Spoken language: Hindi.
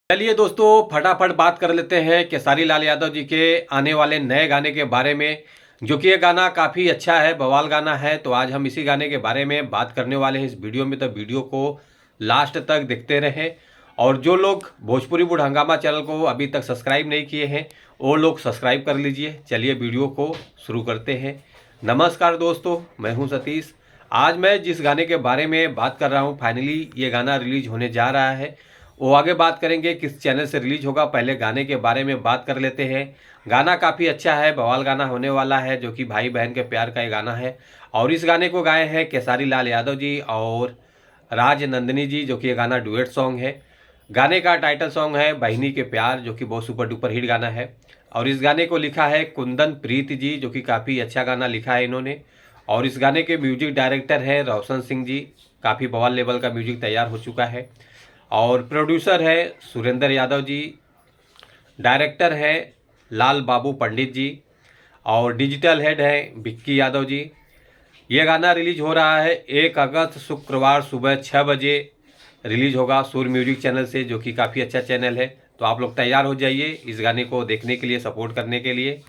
चलिए दोस्तों, फटाफट बात कर लेते हैं खेसारी लाल यादव जी के आने वाले नए गाने के बारे में, जो कि ये गाना काफ़ी अच्छा है, बवाल गाना है। तो आज हम इसी गाने के बारे में बात करने वाले हैं इस वीडियो में, तो वीडियो को लास्ट तक देखते रहें। और जो लोग भोजपुरी बुढ़ हंगामा चैनल को अभी तक सब्सक्राइब नहीं किए हैं, वो लोग सब्सक्राइब कर लीजिए। चलिए वीडियो को शुरू करते हैं। नमस्कार दोस्तों, मैं हूँ सतीश। आज मैं जिस गाने के बारे में बात कर रहा हूँ, फाइनली ये गाना रिलीज होने जा रहा है। वो आगे बात करेंगे किस चैनल से रिलीज होगा, पहले गाने के बारे में बात कर लेते हैं। गाना काफ़ी अच्छा है, बवाल गाना होने वाला है, जो कि भाई बहन के प्यार का ये गाना है। और इस गाने को गाए हैं खेसारी लाल यादव जी और राज नंदिनी जी, जो कि ये गाना डुएट सॉन्ग है। गाने का टाइटल सॉन्ग है बहिनी के प्यार, जो कि बहुत सुपर डुपर हिट गाना है। और इस गाने को लिखा है कुंदन प्रीत जी, जो कि काफ़ी अच्छा गाना लिखा है इन्होंने। और इस गाने के म्यूजिक डायरेक्टर हैं रोशन सिंह जी। काफ़ी बवाल लेवल का म्यूजिक तैयार हो चुका है। और प्रोड्यूसर है सुरेंद्र यादव जी। डायरेक्टर है लाल बाबू पंडित जी। और डिजिटल हेड है विक्की यादव जी। ये गाना रिलीज हो रहा है 1 अगस्त शुक्रवार सुबह 6 बजे रिलीज होगा सुर म्यूजिक चैनल से, जो कि काफ़ी अच्छा चैनल है। तो आप लोग तैयार हो जाइए इस गाने को देखने के लिए, सपोर्ट करने के लिए।